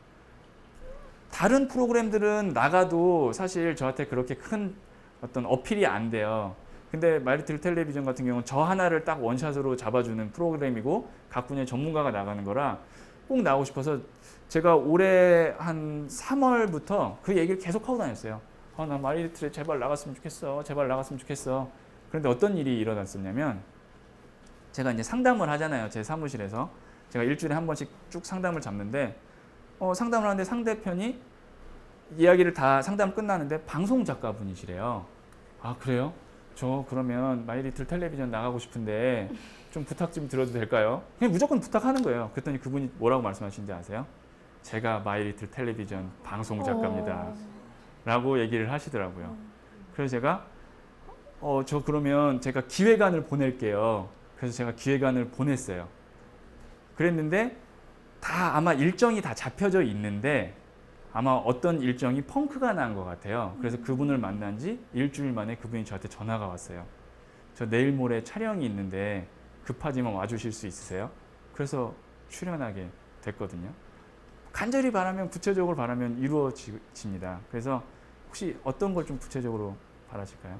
다른 프로그램들은 나가도 사실 저한테 그렇게 큰 어떤 어필이 안 돼요. 근데 마이 리틀 텔레비전 같은 경우는 저 하나를 딱 원샷으로 잡아주는 프로그램이고 각 분야의 전문가가 나가는 거라 꼭 나오고 싶어서 제가 올해 한 3월부터 그 얘기를 계속 하고 다녔어요. 나 마이 리틀에 제발 나갔으면 좋겠어. 제발 나갔으면 좋겠어. 그런데 어떤 일이 일어났었냐면 제가 이제 상담을 하잖아요. 제 사무실에서. 제가 일주일에 한 번씩 쭉 상담을 잡는데 상담을 하는데 상대편이 이야기를 다 상담 끝나는데 방송 작가분이시래요. 그래요? 저 그러면 마이 리틀 텔레비전 나가고 싶은데 좀 부탁 좀 드려도 될까요? 그냥 무조건 부탁하는 거예요. 그랬더니 그분이 뭐라고 말씀하시는지 아세요? 제가 마이리틀 텔레비전 방송 작가입니다. 라고 얘기를 하시더라고요. 그래서 제가 저 그러면 제가 기획안을 보낼게요. 그래서 제가 기획안을 보냈어요. 그랬는데 다 아마 일정이 다 잡혀져 있는데 아마 어떤 일정이 펑크가 난 것 같아요. 그래서 그분을 만난 지 일주일 만에 그분이 저한테 전화가 왔어요. 저 내일 모레 촬영이 있는데 급하지만 와주실 수 있으세요? 그래서 출연하게 됐거든요. 간절히 바라면, 구체적으로 바라면 이루어집니다. 그래서 혹시 어떤 걸 좀 구체적으로 바라실까요?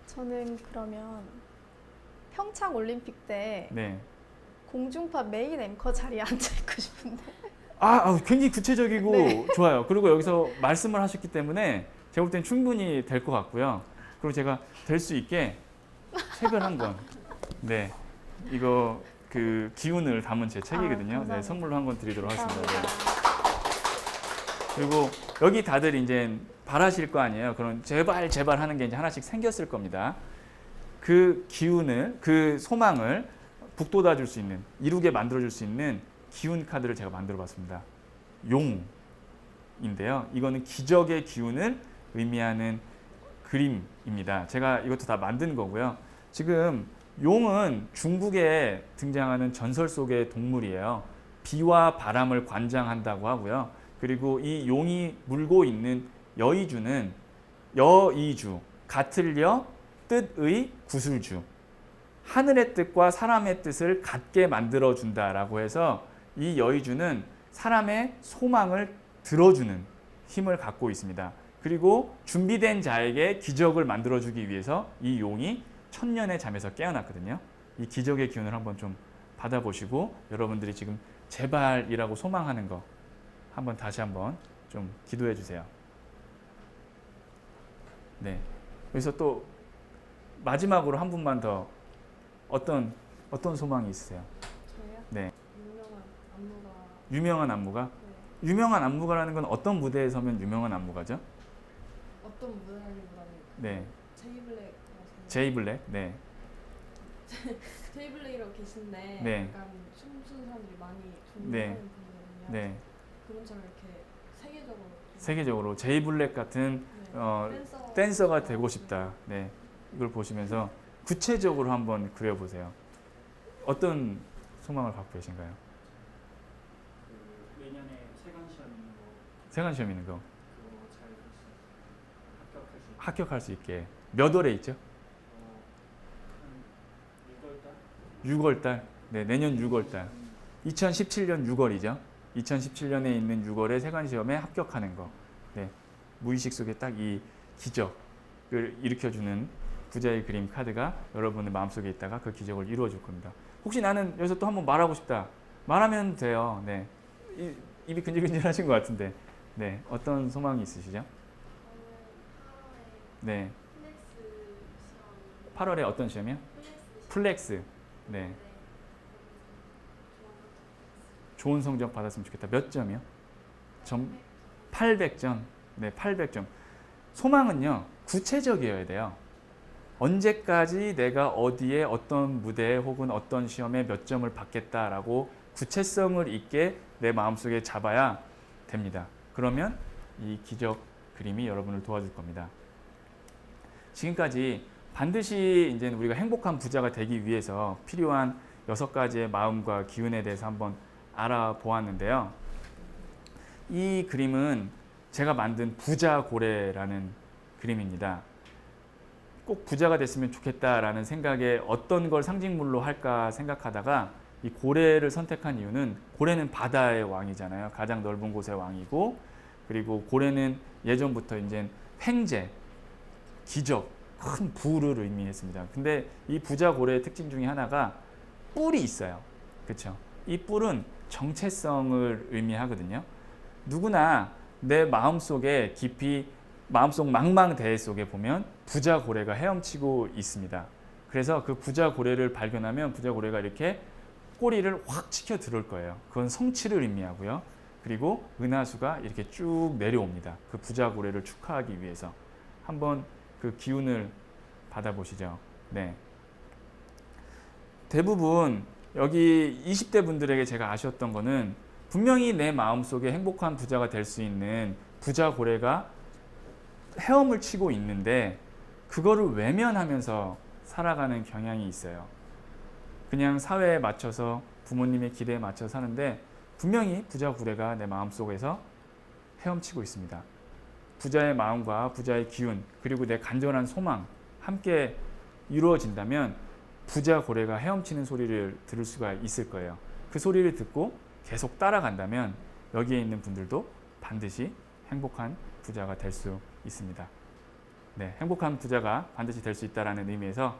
저는 그러면 평창 올림픽 때 네. 공중파 메인 앵커 자리에 앉아 있고 싶은데. 굉장히 구체적이고 네. 좋아요. 그리고 여기서 말씀을 하셨기 때문에 제가 볼 땐 충분히 될 것 같고요. 그리고 제가 될 수 있게 책을 한 권, 네, 이거 그 기운을 담은 제 책이거든요. 감사합니다. 네, 선물로 한 권 드리도록 하겠습니다. 네. 감사합니다. 그리고 여기 다들 이제 바라실 거 아니에요. 그럼 제발 제발 하는 게 이제 하나씩 생겼을 겁니다. 그 기운을, 그 소망을 북돋아 줄 수 있는, 이루게 만들어 줄 수 있는 기운 카드를 제가 만들어 봤습니다. 용인데요. 이거는 기적의 기운을 의미하는 그림입니다. 제가 이것도 다 만든 거고요. 지금 용은 중국에 등장하는 전설 속의 동물이에요. 비와 바람을 관장한다고 하고요. 그리고 이 용이 물고 있는 여의주는 여의주, 같을 여, 뜻의 구슬주. 하늘의 뜻과 사람의 뜻을 같게 만들어준다라고 해서 이 여의주는 사람의 소망을 들어주는 힘을 갖고 있습니다. 그리고 준비된 자에게 기적을 만들어주기 위해서 이 용이 천년의 잠에서 깨어났거든요. 이 기적의 기운을 한번 좀 받아보시고 여러분들이 지금 제발이라고 소망하는 거 한번 다시 한번 좀 기도해 주세요. 네. 여기서 또 마지막으로 한 분만 더 어떤 소망이 있으세요? 저요? 네. 유명한 안무가. 유명한 안무가? 네. 유명한 안무가라는 건 어떤 무대에 서면 유명한 안무가죠? 어떤 무대라기보다는 네. 제이블랙. 제이블랙. 네. 제이블랙이라고 계신데 네. 약간 춤추는 사람들이 많이 네. 존경하는 분이거든요. 네. 그분처럼 이렇게 세계적으로 좀 세계적으로 제이블랙 같은 네. 댄서가 되고 싶다. 네. 이걸 보시면서 구체적으로 한번 그려보세요. 어떤 소망을 갖고 계신가요? 내년에 세관 시험 있는 거 세관 시험 있는 거 그거 잘 합격할 수 있게 합격할 수 있게 몇 월에 있죠? 한 6월 달 6월 달. 네, 내년 6월 달. 2017년 6월이죠. 2017년에 있는 6월에 세관 시험에 합격하는 거. 네. 무의식 속에 딱 이 기적을 일으켜주는 부자의 그림 카드가 여러분의 마음속에 있다가 그 기적을 이루어 줄 겁니다. 혹시 나는 여기서 또 한번 말하고 싶다. 말하면 돼요. 네. 입이 근질근질하신 것 같은데. 네. 어떤 소망이 있으시죠? 네. 8월에 어떤 시험이요? 플렉스. 네. 좋은 성적 받았으면 좋겠다. 몇 점이요? 800점. 네, 800점. 소망은요, 구체적이어야 돼요. 언제까지 내가 어디에 어떤 무대에 혹은 어떤 시험에 몇 점을 받겠다라고 구체성을 있게 내 마음속에 잡아야 됩니다. 그러면 이 기적 그림이 여러분을 도와줄 겁니다. 지금까지 반드시 이제 우리가 행복한 부자가 되기 위해서 필요한 6가지의 마음과 기운에 대해서 한번 알아보았는데요. 이 그림은 제가 만든 부자 고래라는 그림입니다. 꼭 부자가 됐으면 좋겠다라는 생각에 어떤 걸 상징물로 할까 생각하다가 이 고래를 선택한 이유는 고래는 바다의 왕이잖아요. 가장 넓은 곳의 왕이고, 그리고 고래는 예전부터 이제 횡재, 기적, 큰 부를 의미했습니다. 근데 이 부자 고래의 특징 중에 하나가 뿔이 있어요. 그렇죠? 이 뿔은 정체성을 의미하거든요. 누구나 내 마음속에 깊이 마음속 망망대해 속에 보면 부자 고래가 헤엄치고 있습니다. 그래서 그 부자 고래를 발견하면 부자 고래가 이렇게 꼬리를 확 치켜 들을 거예요. 그건 성취를 의미하고요. 그리고 은하수가 이렇게 쭉 내려옵니다. 그 부자 고래를 축하하기 위해서. 한번 그 기운을 받아보시죠. 네. 대부분 여기 20대 분들에게 제가 아쉬웠던 거는 분명히 내 마음속에 행복한 부자가 될 수 있는 부자 고래가 헤엄을 치고 있는데 그거를 외면하면서 살아가는 경향이 있어요. 그냥 사회에 맞춰서 부모님의 기대에 맞춰 사는데 분명히 부자 고래가 내 마음속에서 헤엄치고 있습니다. 부자의 마음과 부자의 기운 그리고 내 간절한 소망 함께 이루어진다면 부자 고래가 헤엄치는 소리를 들을 수가 있을 거예요. 그 소리를 듣고 계속 따라간다면 여기에 있는 분들도 반드시 행복한 부자가 될 수 있습니다. 네, 행복한 부자가 반드시 될 수 있다는 의미에서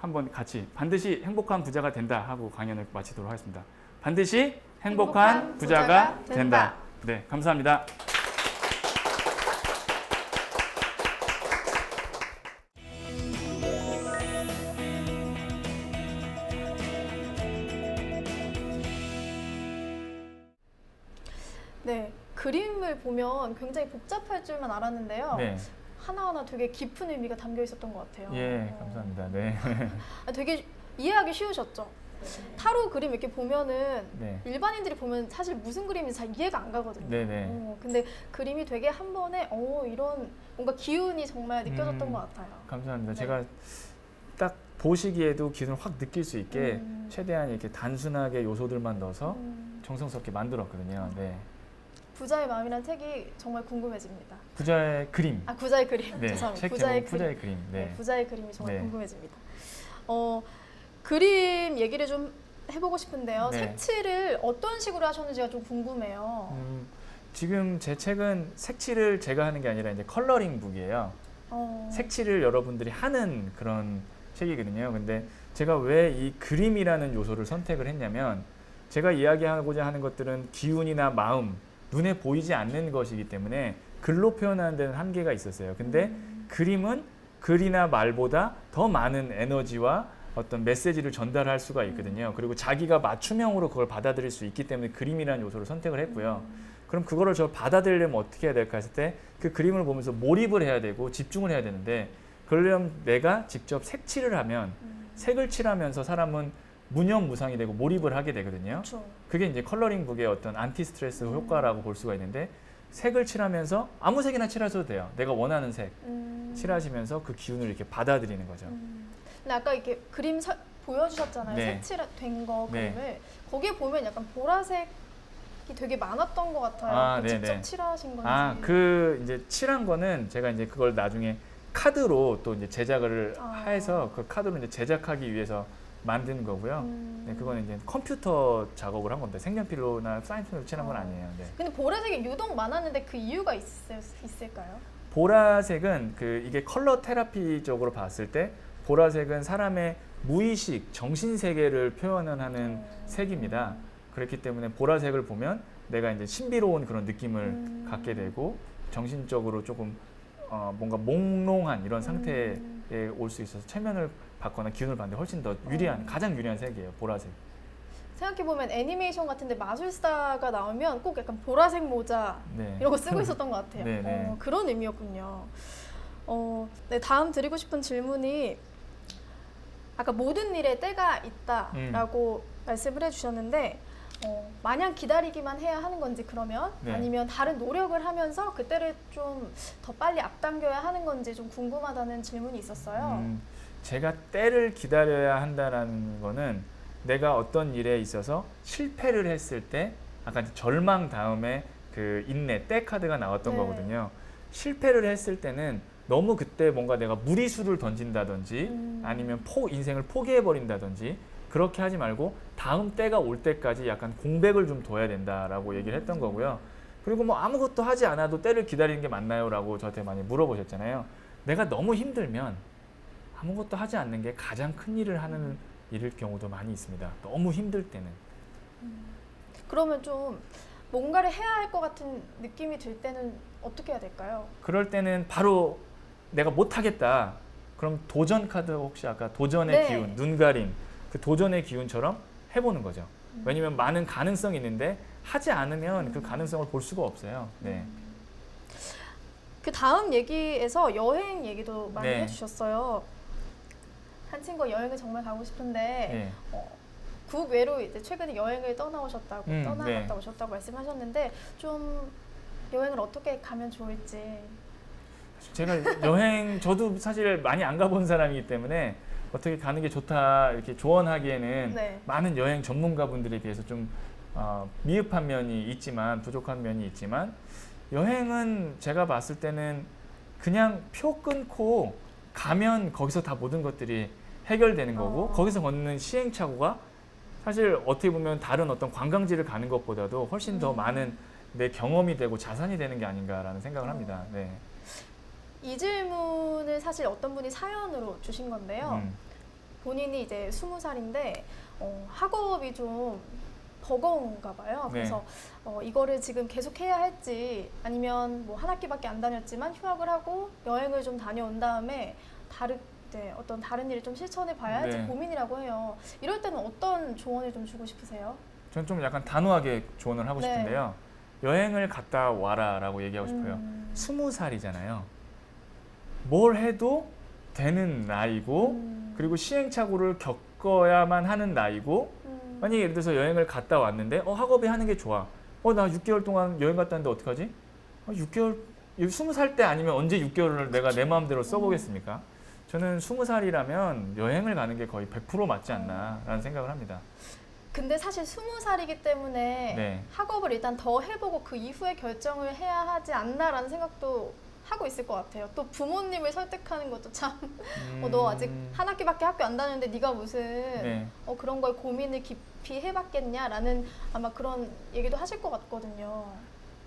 한번 같이 반드시 행복한 부자가 된다 하고 강연을 마치도록 하겠습니다. 반드시 행복한 부자가 된다. 네, 감사합니다. 네, 그림을 보면 굉장히 복잡할 줄만 알았는데요. 네, 하나하나 되게 깊은 의미가 담겨 있었던 것 같아요. 예, 감사합니다. 네, 되게 이해하기 쉬우셨죠? 타로 그림 이렇게 보면은 네, 일반인들이 보면 사실 무슨 그림인지 잘 이해가 안 가거든요. 네, 네. 근데 그림이 되게 한 번에 이런 뭔가 기운이 정말 느껴졌던 것 같아요. 감사합니다. 네. 제가 딱 보시기에도 기운을 확 느낄 수 있게 음. 최대한 이렇게 단순하게 요소들만 넣어서 음, 정성스럽게 만들었거든요. 네, 부자의 마음이란 책이 정말 궁금해집니다. 부자의 그림. 아, 부자의 그림. 네, 죄송합니다. 책 부자의 제목 그림. 부자의 그림. 네, 네, 부자의 그림이 정말 네. 궁금해집니다. 그림 얘기를 좀 해보고 싶은데요. 네. 색칠을 어떤 식으로 하셨는지가 좀 궁금해요. 지금 제 책은 색칠을 제가 하는 게 아니라 이제 컬러링 북이에요. 어, 색칠을 여러분들이 하는 그런 책이거든요. 근데 제가 왜 이 그림이라는 요소를 선택을 했냐면 제가 이야기하고자 하는 것들은 기운이나 마음, 눈에 보이지 않는 것이기 때문에 글로 표현하는 데는 한계가 있었어요. 근데 그림은 글이나 말보다 더 많은 에너지와 어떤 메시지를 전달할 수가 있거든요. 그리고 자기가 맞춤형으로 그걸 받아들일 수 있기 때문에 그림이라는 요소를 선택을 했고요. 그럼 그거를 저 받아들이려면 어떻게 해야 될까 했을 때 그 그림을 보면서 몰입을 해야 되고 집중을 해야 되는데 그러려면 내가 직접 색칠을 하면 색을 칠하면서 사람은 무념무상이 되고 몰입을 하게 되거든요. 그렇죠. 그게 이제 컬러링 북의 어떤 안티 스트레스 효과라고 볼 수가 있는데 색을 칠하면서 아무 색이나 칠하셔도 돼요. 내가 원하는 색 칠하시면서 그 기운을 이렇게 받아들이는 거죠. 근데 아까 이렇게 그림 보여주셨잖아요. 네. 색칠된 거 네. 그림을. 거기에 보면 약간 보라색이 되게 많았던 것 같아요. 아, 그거 직접 네네. 칠하신 건지. 그 이제 칠한 거는 제가 이제 그걸 나중에 카드로 또 이제 제작을 아. 해서 그 카드로 이제 제작하기 위해서 만든 거고요. 네, 그거는 이제 컴퓨터 작업을 한 겁니다. 색연필로나 사인펜으로 칠한 건 아니에요. 네. 근데 보라색이 유독 많았는데 그 이유가 있을까요? 보라색은 이게 컬러 테라피적으로 봤을 때 보라색은 사람의 무의식, 정신 세계를 표현하는 색입니다. 그렇기 때문에 보라색을 보면 내가 이제 신비로운 그런 느낌을 갖게 되고 정신적으로 조금 뭔가 몽롱한 이런 상태에 올 수 있어서 체면을 받거나 기운을 받는데 훨씬 더 유리한, 가장 유리한 색이에요, 보라색. 생각해보면 애니메이션 같은데 마술사가 나오면 꼭 약간 보라색 모자 네. 이런 거 쓰고 있었던 것 같아요. 네, 네. 그런 의미였군요. 네, 다음 드리고 싶은 질문이 아까 모든 일에 때가 있다라고 말씀을 해주셨는데 마냥 기다리기만 해야 하는 건지 그러면 네. 아니면 다른 노력을 하면서 그 때를 좀 더 빨리 앞당겨야 하는 건지 좀 궁금하다는 질문이 있었어요. 제가 때를 기다려야 한다는 거는 내가 어떤 일에 있어서 실패를 했을 때 아까 절망 다음에 그 인내, 때 카드가 나왔던 네. 거거든요. 실패를 했을 때는 너무 그때 뭔가 내가 무리수를 던진다든지 아니면 인생을 포기해버린다든지 그렇게 하지 말고 다음 때가 올 때까지 약간 공백을 좀 둬야 된다라고 얘기를 했던 거고요. 그리고 뭐 아무것도 하지 않아도 때를 기다리는 게 맞나요? 라고 저한테 많이 물어보셨잖아요. 내가 너무 힘들면 아무것도 하지 않는 게 가장 큰 일을 하는 일일 경우도 많이 있습니다. 너무 힘들 때는. 그러면 좀 뭔가를 해야 할 것 같은 느낌이 들 때는 어떻게 해야 될까요? 그럴 때는 바로 내가 못하겠다. 그럼 도전 카드 혹시 아까 도전의 네. 기운, 눈가림, 그 도전의 기운처럼 해보는 거죠. 왜냐면 많은 가능성이 있는데 하지 않으면 그 가능성을 볼 수가 없어요. 네. 그 다음 얘기에서 여행 얘기도 많이 네. 해주셨어요. 한 친구가 여행을 정말 가고 싶은데 네. 국외로 이제 최근에 여행을 네. 떠나갔다 오셨다고 말씀하셨는데 좀 여행을 어떻게 가면 좋을지. 제가 여행 저도 사실 많이 안 가본 사람이기 때문에 어떻게 가는 게 좋다 이렇게 조언하기에는 네. 많은 여행 전문가분들에 비해서 좀 미흡한 면이 있지만 부족한 면이 있지만 여행은 제가 봤을 때는 그냥 표 끊고 가면 거기서 다 모든 것들이 해결되는 거고 거기서 걷는 시행착오가 사실 어떻게 보면 다른 어떤 관광지를 가는 것보다도 훨씬 더 많은 내 경험이 되고 자산이 되는 게 아닌가라는 생각을 합니다. 네. 이 질문을 사실 어떤 분이 사연으로 주신 건데요. 본인이 이제 20살인데 학업이 좀 버거운가 봐요. 네. 그래서 이거를 지금 계속 해야 할지 아니면 뭐 한 학기밖에 안 다녔지만 휴학을 하고 여행을 좀 다녀온 다음에 어떤 다른 일을 좀 실천해 봐야 할지 네. 고민이라고 해요. 이럴 때는 어떤 조언을 좀 주고 싶으세요? 저는 좀 약간 단호하게 조언을 하고 네. 싶은데요. 여행을 갔다 와라라고 얘기하고 싶어요. 20살이잖아요. 뭘 해도 되는 나이고 그리고 시행착오를 겪어야만 하는 나이고 만약에 예를 들어서 여행을 갔다 왔는데 학업이 하는 게 좋아. 나 6개월 동안 여행 갔다 왔는데 어떡하지? 6개월 20살 때 아니면 언제 6개월을 내가 내 마음대로 써보겠습니까? 저는 20살이라면 여행을 가는 게 거의 100% 맞지 않나라는 생각을 합니다. 근데 사실 20살이기 때문에 네. 학업을 일단 더 해보고 그 이후에 결정을 해야 하지 않나라는 생각도 하고 있을 것 같아요. 또 부모님을 설득하는 것도 참 너 아직 한 학기밖에 학교 안 다녔는데 네가 무슨 네. 그런 걸 고민을 깊이 해봤겠냐라는 아마 그런 얘기도 하실 것 같거든요.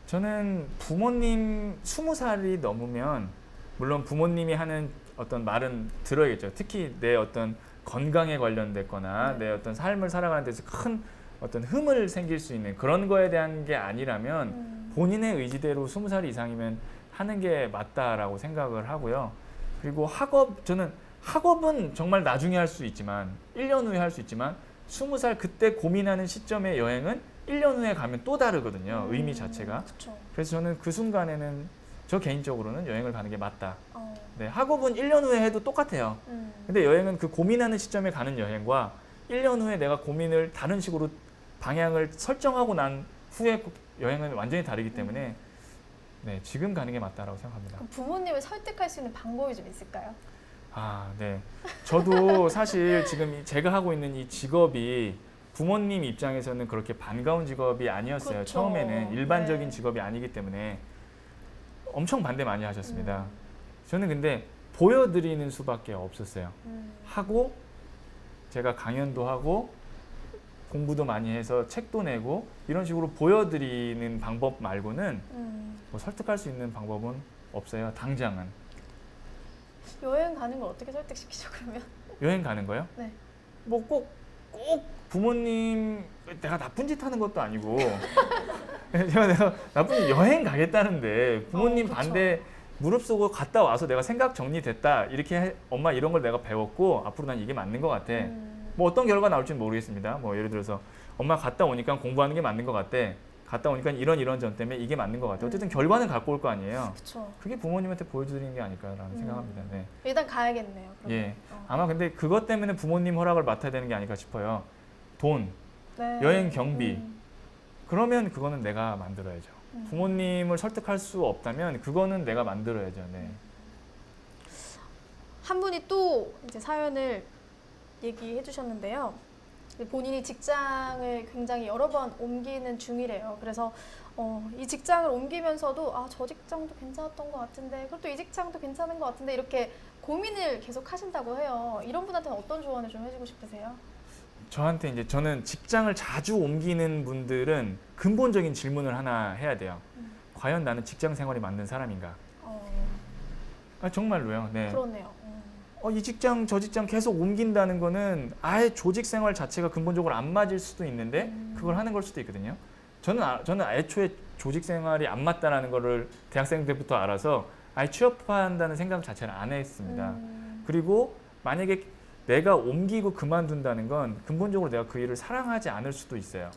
저는 부모님 20살이 넘으면 물론 부모님이 하는 어떤 말은 들어야겠죠. 특히 내 어떤 건강에 관련됐거나 내 어떤 삶을 살아가는 데서 큰 어떤 흠을 생길 수 있는 그런 거에 대한 게 아니라면 본인의 의지대로 20살 이상이면 하는 게 맞다라고 생각을 하고요. 그리고 저는 학업은 정말 나중에 할 수 있지만 1년 후에 할 수 있지만 20살 그때 고민하는 시점의 여행은 1년 후에 가면 또 다르거든요. 의미 자체가. 그쵸. 그래서 저는 그 순간에는 저 개인적으로는 여행을 가는 게 맞다. 네, 학업은 1년 후에 해도 똑같아요. 근데 여행은 그 고민하는 시점에 가는 여행과 1년 후에 내가 고민을 다른 식으로 방향을 설정하고 난 후에 여행은 완전히 다르기 때문에 네, 지금 가는 게 맞다라고 생각합니다. 그럼 부모님을 설득할 수 있는 방법이 좀 있을까요? 네. 저도 사실 지금 제가 하고 있는 이 직업이 부모님 입장에서는 그렇게 반가운 직업이 아니었어요. 그렇죠. 처음에는 일반적인 네. 직업이 아니기 때문에 엄청 반대 많이 하셨습니다. 저는 근데 보여드리는 수밖에 없었어요. 하고 제가 강연도 하고 공부도 많이 해서 책도 내고 이런 식으로 보여드리는 방법 말고는 뭐 설득할 수 있는 방법은 없어요. 당장은. 여행 가는 걸 어떻게 설득시키죠 그러면? 여행 가는 거요? 네. 뭐 꼭 부모님 내가 나쁜 짓 하는 것도 아니고 내가 나쁜 짓 여행 가겠다는데 부모님 그쵸. 반대 무릅쓰고 갔다 와서 내가 생각 정리됐다 이렇게 엄마 이런 걸 내가 배웠고 앞으로 난 이게 맞는 것 같아. 뭐 어떤 결과 나올지는 모르겠습니다. 뭐 예를 들어서 엄마 갔다 오니까 공부하는 게 맞는 것 같대. 갔다 오니까 이런 점 때문에 이게 맞는 것 같아. 어쨌든 결과는 갖고 올 거 아니에요. 그쵸. 그게 부모님한테 보여드리는 게 아닐까라는 생각합니다. 네. 일단 가야겠네요. 그러면. 예. 아마 근데 그것 때문에 부모님 허락을 맡아야 되는 게 아닐까 싶어요. 돈, 네. 여행 경비. 그러면 그거는 내가 만들어야죠. 부모님을 설득할 수 없다면 그거는 내가 만들어야죠. 네. 한 분이 또 이제 사연을 얘기해 주셨는데요. 본인이 직장을 굉장히 여러 번 옮기는 중이래요. 그래서 이 직장을 옮기면서도 저 직장도 괜찮았던 것 같은데 그리고 또 이 직장도 괜찮은 것 같은데 이렇게 고민을 계속 하신다고 해요. 이런 분한테는 어떤 조언을 좀 해주고 싶으세요? 저한테 이제 저는 직장을 자주 옮기는 분들은 근본적인 질문을 하나 해야 돼요. 과연 나는 직장 생활이 맞는 사람인가? 정말로요. 네. 그렇네요. 이 직장 저 직장 계속 옮긴다는 거는 아예 조직 생활 자체가 근본적으로 안 맞을 수도 있는데 그걸 하는 걸 수도 있거든요. 저는 애초에 조직 생활이 안 맞다라는 거를 대학생 때부터 알아서 아예 취업한다는 생각 자체를 안 했습니다. 그리고 만약에 내가 옮기고 그만둔다는 건 근본적으로 내가 그 일을 사랑하지 않을 수도 있어요.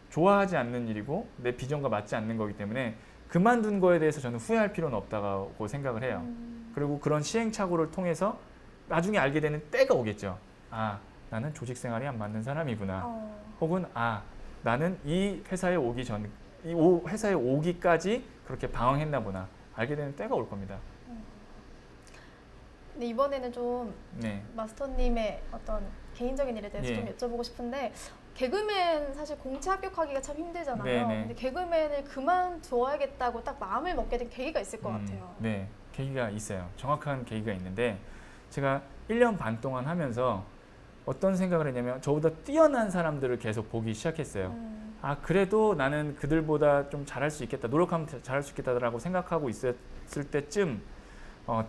좋아하지 않는 일이고 내 비전과 맞지 않는 거기 때문에 그만둔 거에 대해서 저는 후회할 필요는 없다고 생각을 해요. 그리고 그런 시행착오를 통해서 나중에 알게 되는 때가 오겠죠. 나는 조직 생활이 안 맞는 사람이구나. 어. 혹은 나는 이 회사에 회사에 오기까지 그렇게 방황했나 보나. 알게 되는 때가 올 겁니다. 근데 이번에는 좀 네. 마스터님의 어떤 개인적인 일에 대해서 예. 좀 여쭤보고 싶은데 개그맨 사실 공채 합격하기가 참 힘들잖아요. 네네. 근데 개그맨을 그만둬야겠다고 딱 마음을 먹게 된 계기가 있을 것 같아요. 네, 계기가 있어요. 정확한 계기가 있는데 제가 1년 반 동안 하면서 어떤 생각을 했냐면 저보다 뛰어난 사람들을 계속 보기 시작했어요. 그래도 나는 그들보다 좀 잘할 수 있겠다, 노력하면 잘할 수 있겠다라고 생각하고 있었을 때쯤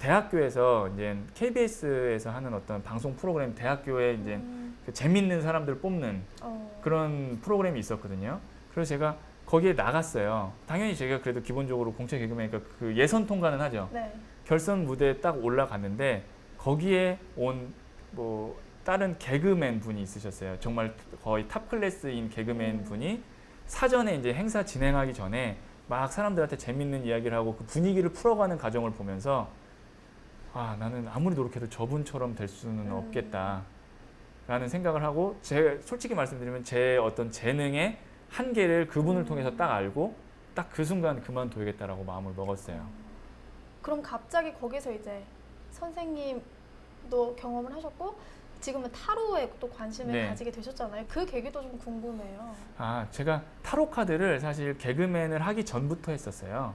대학교에서 이제 KBS에서 하는 어떤 방송 프로그램, 대학교에 이제 그 재밌는 사람들 뽑는 그런 프로그램이 있었거든요. 그래서 제가 거기에 나갔어요. 당연히 제가 그래도 기본적으로 공채 개그맨이니까 그 예선 통과는 하죠. 네. 결선 무대에 딱 올라갔는데 거기에 온 뭐 다른 개그맨 분이 있으셨어요. 정말 거의 탑 클래스인 개그맨 분이 사전에 이제 행사 진행하기 전에 막 사람들한테 재밌는 이야기를 하고 그 분위기를 풀어가는 과정을 보면서 나는 아무리 노력해도 저분처럼 될 수는 없겠다 라는 생각을 하고 솔직히 말씀드리면 제 어떤 재능의 한계를 그분을 통해서 딱 알고 딱 그 순간 그만둬야겠다라고 마음을 먹었어요. 그럼 갑자기 거기서 이제 선생님도 경험을 하셨고 지금은 타로에 또 관심을 네. 가지게 되셨잖아요. 그 계기도 좀 궁금해요. 제가 타로 카드를 사실 개그맨을 하기 전부터 했었어요.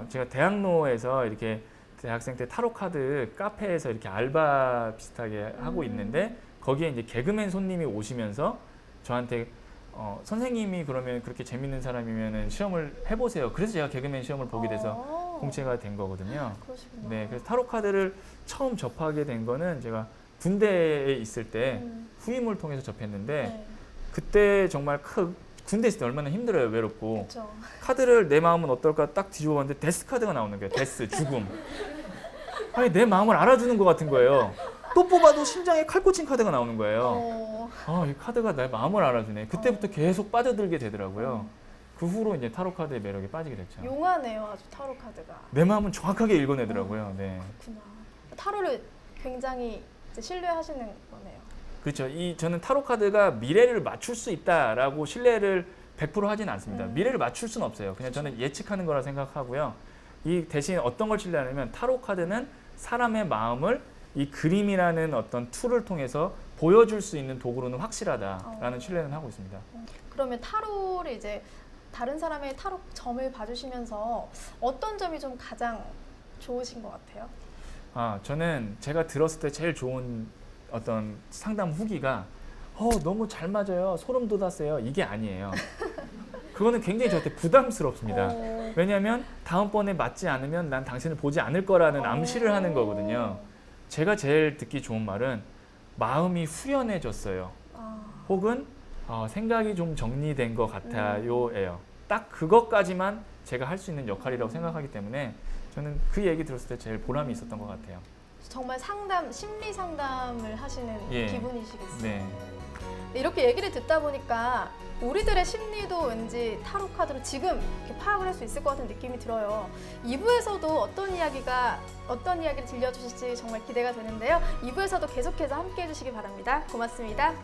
제가 대학로에서 이렇게 대학생 때 타로 카드 카페에서 이렇게 알바 비슷하게 하고 있는데 거기에 이제 개그맨 손님이 오시면서 저한테 선생님이 그러면 그렇게 재밌는 사람이면 시험을 해보세요. 그래서 제가 개그맨 시험을 보게 돼서 공채가 된 거거든요. 그러시구나. 네, 그래서 타로 카드를 처음 접하게 된 거는 제가 군대에 있을 때 후임을 통해서 접했는데 네. 그때 정말 군대 있을 때 얼마나 힘들어요, 외롭고. 그렇죠. 카드를 내 마음은 어떨까 딱 뒤집어 봤는데 데스 카드가 나오는 거예요. 데스, 죽음. 아니 내 마음을 알아주는 것 같은 거예요. 또 뽑아도 심장에 칼 꽂힌 카드가 나오는 거예요. 이 카드가 내 마음을 알아주네. 그때부터 계속 빠져들게 되더라고요. 그 후로 이제 타로 카드의 매력에 빠지게 됐죠. 용하네요, 아주 타로 카드가. 내 마음은 정확하게 읽어내더라고요. 네. 그렇구나. 타로를 굉장히 이제 신뢰하시는 거네요. 그렇죠. 저는 타로 카드가 미래를 맞출 수 있다라고 신뢰를 100% 하진 않습니다. 미래를 맞출 수는 없어요. 그냥 저는 예측하는 거라 생각하고요. 이 대신 어떤 걸 신뢰하냐면 타로 카드는 사람의 마음을 이 그림이라는 어떤 툴을 통해서 보여줄 수 있는 도구로는 확실하다라는 신뢰는 하고 있습니다. 그러면 타로를 이제 다른 사람의 타로 점을 봐주시면서 어떤 점이 좀 가장 좋으신 것 같아요? 저는 제가 들었을 때 제일 좋은 어떤 상담 후기가 너무 잘 맞아요. 소름 돋았어요. 이게 아니에요. 그거는 굉장히 저한테 부담스럽습니다. 왜냐하면 다음번에 맞지 않으면 난 당신을 보지 않을 거라는 암시를 하는 거거든요. 제가 제일 듣기 좋은 말은 마음이 후련해졌어요. 혹은 생각이 좀 정리된 것 같아요예요. 딱 그것까지만 제가 할 수 있는 역할이라고 생각하기 때문에 저는 그 얘기 들었을 때 제일 보람이 있었던 것 같아요. 정말 심리 상담을 하시는 예. 기분이시겠어요. 네. 이렇게 얘기를 듣다 보니까 우리들의 심리도 왠지 타로 카드로 지금 이렇게 파악을 할 수 있을 것 같은 느낌이 들어요. 2부에서도 어떤 이야기를 들려주실지 정말 기대가 되는데요. 2부에서도 계속해서 함께 해주시기 바랍니다. 고맙습니다.